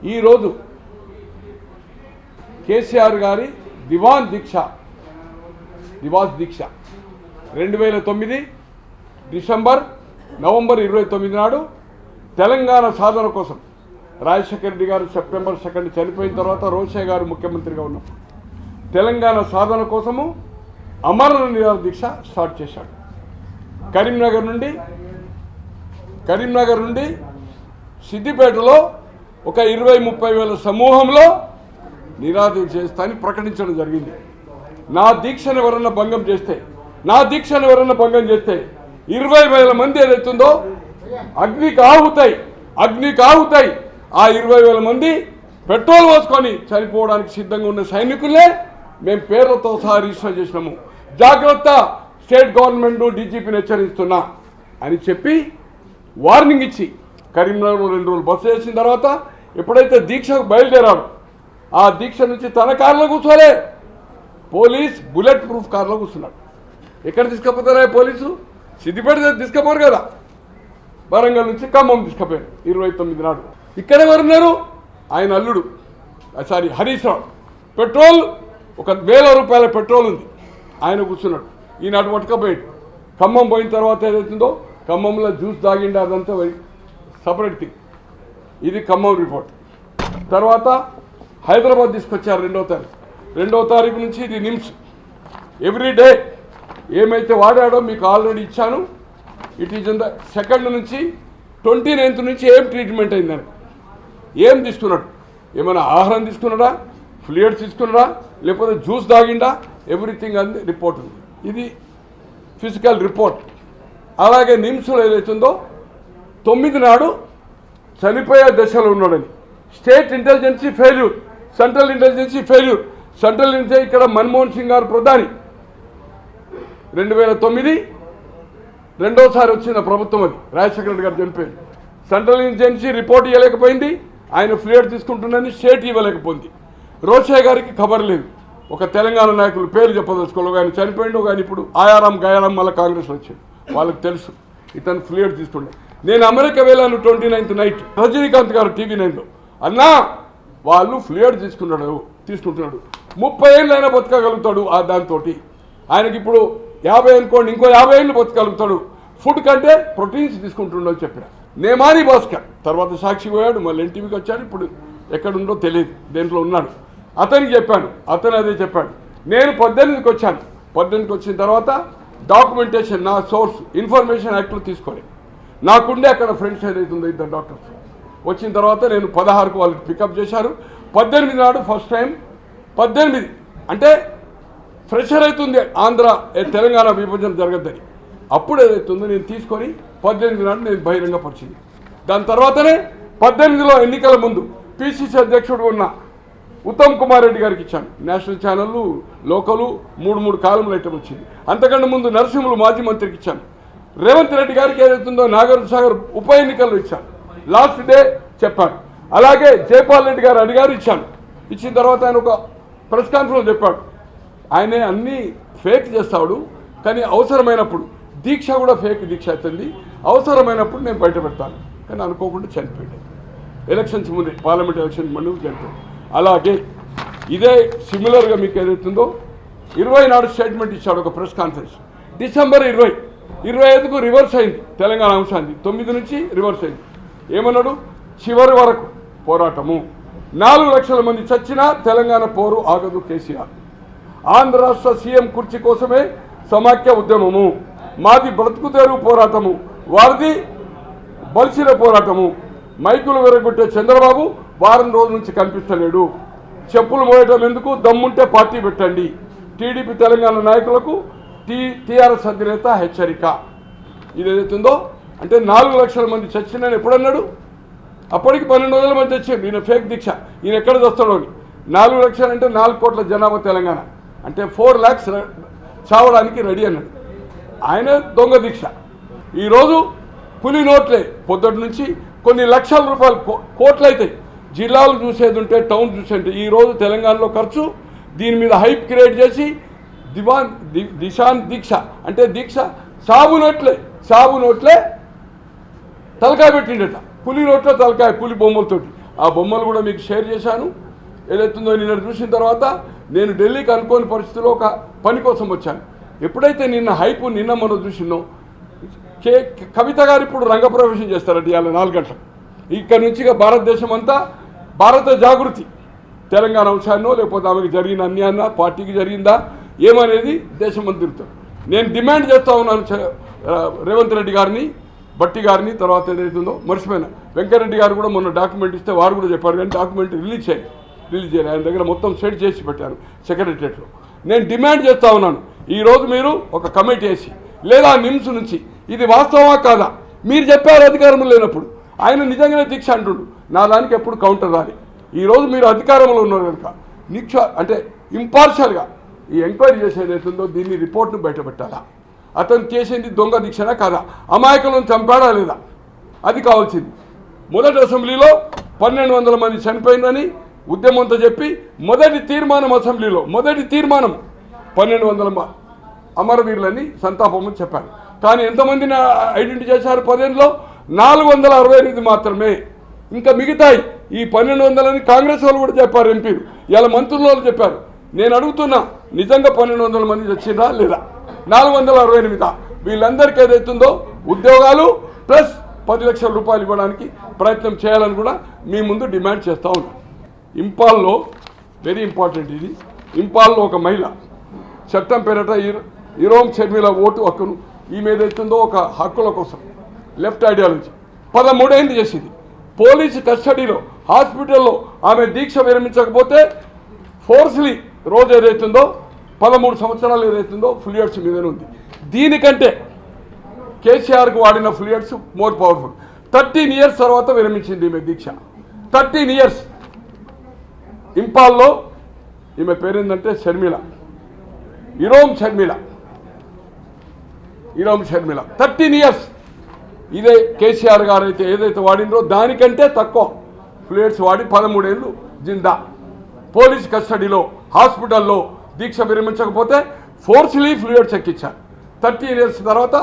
ఈరోజు కేసీఆర్ గారి దివాస్ దీక్ష 2009 నవంబర్ 29 నాడు తెలంగాణ సాధన కోసం రాజశేఖర రెడ్డి గారు సెప్టెంబర్ 2 చనిపోయిన తర్వాత రోషయ్య గారు ముఖ్యమంత్రిగా ఉన్నప్పుడు తెలంగాణ సాధన కోసము అమరణ నిరాహార దీక్ష స్టార్ట్ చేశాడు. కరీంనగర్ నుండి సిద్దిపేటలో ఒక 20-30 వేల సమూహంలో నిరాహార చేస్తానని ప్రకటించడం జరిగింది. నా దీక్షను ఎవరన్నా భంగం చేస్తే 20,000 మంది ఏదైతుందో అగ్నికి ఆహుతాయి. ఆ 20,000 మంది పెట్రోల్ పోసుకొని చనిపోవడానికి సిద్ధంగా ఉన్న సైనికులే మేము పేర్లతో సహా రిజిస్టర్ చేసినాము. జాగ్రత్త, స్టేట్ గవర్నమెంట్ డీజీపీని హెచ్చరిస్తున్నా అని చెప్పి వార్నింగ్ ఇచ్చి కరీంనగర్లో 2 రోజులు బస్సు చేసిన తర్వాత ఎప్పుడైతే దీక్షకు బయలుదేరాడు ఆ దీక్ష నుంచి తన కారులో కూర్చోలే, పోలీస్ బుల్లెట్ ప్రూఫ్ కారులో కూర్చున్నాడు. ఎక్కడ తీసుకుపోతారా పోలీసు? సిద్దిపేట తీసుకుపోరు కదా, వరంగల్ నుంచి ఖమ్మం తీసుకుపోయారు 29 నాడు. ఇక్కడ ఎవరున్నారు? ఆయన అల్లుడు హరీష్ రావు. పెట్రోల్ ఒక 1,000 రూపాయల పెట్రోల్ ఉంది, ఆయన కూర్చున్నాడు. ఈనాడు పట్టుకపోయాడు. ఖమ్మం పోయిన తర్వాత ఏదైతుందో ఖమ్మంలో జ్యూస్ తాగిండి, అదంతా సపరేట్ థింగ్. ఇది ఖమ్మం రిపోర్ట్. తర్వాత హైదరాబాద్ తీసుకొచ్చారు 2వ తారీఖు నుంచి. ఇది నిమ్స్. ఎవ్రీడే ఏమైతే వాడాడో మీకు ఆల్రెడీ ఇచ్చాను. It is in the 2nd నుంచి 29th నుంచి ఏం ట్రీట్మెంట్ అయిందని, ఏం తీసుకున్నాడు, ఏమైనా ఆహారం తీసుకున్నాడా, ఫ్లూయిడ్స్ తీసుకున్నాడా, లేకపోతే జ్యూస్ తాగిండా, ఎవ్రీథింగ్ అంది రిపోర్ట్ ఉంది. ఇది ఫిజికల్ రిపోర్ట్. అలాగే నిమ్స్లో ఏదైతుందో 9 నాడు చనిపోయే దశలో ఉన్నాడని state intelligence failure, central intelligence failure. Central intelligence ఇక్కడ మన్మోహన్ సింగ్ గారు ప్రధాని. 2009 రెండోసారి వచ్చిన ప్రభుత్వం అది, రాజశేఖర రెడ్డి గారు చనిపోయింది. సెంట్రల్ ఇంటెలిజెన్సీ రిపోర్ట్ ఇవ్వలేకపోయింది, ఆయన ఫ్లూయిడ్ తీసుకుంటున్నది స్టేట్ ఇవ్వలేకపోయింది. రోషయ్య గారికి ఖబర్ లేదు. ఒక తెలంగాణ నాయకులు పేరు చెప్పదలుచుకోలేదు, ఆయన చనిపోయిండు. కానీ ఇప్పుడు ఆయారాం గయారాం మళ్ళీ కాంగ్రెస్ వచ్చింది, వాళ్ళకి తెలుసు ఇతను ఫ్లూయిడ్ తీసుకుండే. నేను అమెరికా వెళ్ళాను 29th నైట్, రజనీకాంత్ గారు TV 9లో అన్నా వాళ్ళు ఫ్లూయిడ్ తీసుకుంటున్నాడు 30 ఏళ్ళు అయినా బతకగలుగుతాడు దాంతో. ఆయనకి ఇప్పుడు 50 అనుకోండి, ఇంకో 50 ఏళ్ళు బతకగలుగుతాడు. ఫుడ్ కంటే ప్రోటీన్స్ తీసుకుంటుండో చెప్పిన. నేమాని భాస్కర్ తర్వాత సాక్షి పోయాడు, మళ్ళీ NTVకి వచ్చాడు. ఇప్పుడు ఎక్కడుందో తెలియదు, దేంట్లో ఉన్నాడు. అతనికి చెప్పాను, అతను అదే చెప్పాడు. నేను 18కి వచ్చాను. 18కి వచ్చిన తర్వాత డాక్యుమెంటేషన్, నా సోర్స్ ఇన్ఫర్మేషన్ యాక్ట్లో తీసుకోలేదు. నాకుండే అక్కడ ఫ్రెండ్స్ ఏదైతుందో 2 డాక్టర్స్ వచ్చిన తర్వాత నేను 16కు వాళ్ళకి పికప్ చేశారు. 18 నాడు ఫస్ట్ టైం 18 అంటే ఫ్రెషర్ అవుతుంది ఆంధ్ర తెలంగాణ విభజన జరగద్దని. అప్పుడు ఏదైతుందో నేను తీసుకొని 18 నాడు నేను బహిరంగపరిచింది. దాని తర్వాతనే 18లో ఎన్నికల ముందు PCC అధ్యక్షుడు ఉన్న ఉత్తమ్ కుమార్ రెడ్డి గారికి ఇచ్చాను. నేషనల్ ఛానళ్ళు, లోకలు 3 కాలంలో ఐటమ్ వచ్చింది. అంతకంటే ముందు నరసింహులు మాజీ మంత్రికి ఇచ్చాను. రేవంత్ రెడ్డి గారికి ఏదైతుందో నాగార్జున సాగర్ ఉప ఎన్నికల్లో ఇచ్చాను. లాస్ట్ డే చెప్పాను. అలాగే జైపాల్ రెడ్డి గారు అడిగారు, ఇచ్చాను. ఇచ్చిన తర్వాత ఆయన ఒక ప్రెస్ కాన్ఫరెన్స్ చెప్పాడు. ఆయనే అన్నీ ఫేక్ చేస్తాడు, కానీ అవసరమైనప్పుడు దీక్ష కూడా ఫేక్ దీక్ష అవుతుంది, అవసరమైనప్పుడు నేను బయట పెడతాను. కానీ అనుకోకుండా చనిపోయాడు. ఎలక్షన్స్ ముందే, పార్లమెంట్ ఎలక్షన్ ముందు చనిపోయాడు. అలాగే ఇదే సిమిలర్గా మీకు ఏదైతుందో 20 నాడు స్టేట్మెంట్ ఇచ్చాడు, ఒక ప్రెస్ కాన్ఫరెన్స్. డిసెంబర్ 25కు రివర్స్ అయింది తెలంగాణ అంశాన్ని. 9 నుంచి రివర్స్ అయింది. ఏమన్నాడు? చివరి వరకు పోరాటము, 4 లక్షల మంది చచ్చినా తెలంగాణ పోరు ఆగదు కేసీఆర్. ఆంధ్ర రాష్ట్ర సీఎం కుర్చీ కోసమే సమాఖ్య ఉద్యమము, మాది బ్రతుకుతెరువు పోరాటము, వారిది బలిసిన పోరాటము. మైకులు విరగొట్టే చంద్రబాబు వారం రోజుల నుంచి కనిపిస్తలేడు. చెప్పులు మోయటం ఎందుకు, దమ్ముంటే పార్టీ పెట్టండి. టీడీపీ తెలంగాణ నాయకులకు TRS అధినేత హెచ్చరిక. ఇది ఏదైతుందో అంటే 4 లక్షల మంది చచ్చినని ఎప్పుడన్నాడు? అప్పటికి 12,000 మంది వచ్చారు. ఈయన ఫేక్ దీక్ష, ఈయన ఎక్కడ వస్తాడో అని. 4 లక్షలు అంటే 4 కోట్ల జనాభా తెలంగాణ అంటే 4 lakhs చావడానికి రెడీ అన్నాడు. ఆయన దొంగ దీక్ష. ఈరోజు పులి నోట్లే పొద్దుటి నుంచి కొన్ని లక్షల రూపాయలు, కోట్లు అవుతాయి. జిల్లాలు చూసేది ఉంటే, టౌన్ చూసేది. ఈరోజు తెలంగాణలో ఖర్చు దీని మీద హైప్ క్రియేట్ చేసి దిశాన్ దీక్ష అంటే దీక్ష సాబు నోట్లే తలకాయ పెట్టిండట. పులి నోట్లో తలకాయ, పులి బొమ్మలతోటి. ఆ బొమ్మలు కూడా మీకు షేర్ చేశాను. ఏదైతుందో నిన్న చూసిన తర్వాత నేను ఢిల్లీకి అనుకోని పరిస్థితిలో ఒక పని కోసం వచ్చాను. ఎప్పుడైతే నిన్న హైపు నిన్న మనం చూసినో కవిత గారు ఇప్పుడు రంగప్రవేశం చేస్తారట ఇవాళ 4 గంటలకు. ఇక్కడ నుంచి భారతదేశం అంతా భారత జాగృతి తెలంగాణ అంశాన్నో లేకపోతే ఆమెకు జరిగిన అన్యాయన్నా పార్టీకి జరిగిందా ఏమనేది దేశం అంతా తిరుగుతారు. నేను డిమాండ్ చేస్తూ ఉన్నాను రేవంత్ రెడ్డి గారిని, భట్టి గారిని, తర్వాత ఏదైతుందో మర్చిపోయినా వెంకరెడ్డి గారు కూడా మొన్న డాక్యుమెంట్ ఇస్తే వారు కూడా చెప్పారు కానీ డాక్యుమెంట్ రిలీజ్ చేయాలి. ఆయన దగ్గర మొత్తం సెట్ చేసి పెట్టారు సెక్రటరియట్లో. నేను డిమాండ్ చేస్తూ ఉన్నాను, ఈరోజు మీరు ఒక కమిటీ వేసి లేదా నిమ్స్ నుంచి ఇది వాస్తవమా కాదా మీరు చెప్పారు అధికారంలో లేనప్పుడు. ఆయన నిజంగానే దీక్ష అంటుండు, నా దానికి ఎప్పుడు కౌంటర్ రాలి. ఈరోజు మీరు అధికారంలో ఉన్నారు కనుక అంటే ఇంపార్షియల్గా ఈ ఎంక్వైరీ చేసేది అవుతుందో దీన్ని రిపోర్ట్ను బయటపెట్టాలా, అతను చేసింది దొంగ దీక్షనా కాదా, అమాయకులను చంపాడా లేదా, అది కావాల్సింది. మొదటి అసెంబ్లీలో 1200 మంది చనిపోయిందని ఉద్యమంతో చెప్పి మొదటి తీర్మానం అసెంబ్లీలో 1200 అమరవీరులని సంతాపమని చెప్పారు. కానీ ఎంతమందిని ఐడెంటిఫై చేశారు 10లో 468 మాత్రమే. ఇంకా మిగతాయి ఈ 1200 కాంగ్రెస్ వాళ్ళు కూడా చెప్పారు, ఎంపీలు ఇలా మంత్రుల వాళ్ళు చెప్పారు. నేను అడుగుతున్నా, నిజంగా 1200 మంది వచ్చిందా లేదా, 468 వీళ్ళందరికీ ఏదైతుందో ఉద్యోగాలు ప్లస్ 10 లక్షల రూపాయలు ఇవ్వడానికి ప్రయత్నం చేయాలని కూడా మీ ముందు డిమాండ్ చేస్తూ ఉన్నాను. ఇంపాల్లో వెరీ ఇంపార్టెంట్ ఇది. ఇంపాల్లో ఒక మహిళ చట్టం పేరట ఇరోమ్ షర్మిల ఓటు హక్కును ఈమె ఏదైతుందో ఒక హక్కుల కోసం లెఫ్ట్ ఐడియాలజీ 13 ఏళ్ళు చేసింది. పోలీసు కస్టడీలో హాస్పిటల్లో ఆమె దీక్ష విరమించకపోతే ఫోర్స్లీ రోజు ఏదైతుందో 13 సంవత్సరాలు ఏదైతుందో ఫ్లూయిడ్స్ మీదనే ఉంది. దీనికంటే కేసీఆర్కు వాడిన ఫ్లూయిడ్స్ మోర్ పవర్ఫుల్. 13 ఇయర్స్ తర్వాత విరమించింది ఈమె దీక్ష. 13 ఇయర్స్. ఇంపాల్లో ఈమె పేరేందంటే షర్మిల, ఇరోమ్ షర్మిల 13 ఇయర్స్. ఇదే కేసీఆర్ గారు అయితే ఏదైతే వాడినరో దానికంటే తక్కువ ఫ్లూయిడ్స్ వాడి 13 ఏళ్ళు జిందా. పోలీస్ కస్టడీలో హాస్పిటల్లో దీక్ష విరమించకపోతే ఫోర్స్లీ ఫ్లూయిడ్స్ ఎక్కించారు. 13 ఇయర్స్ తర్వాత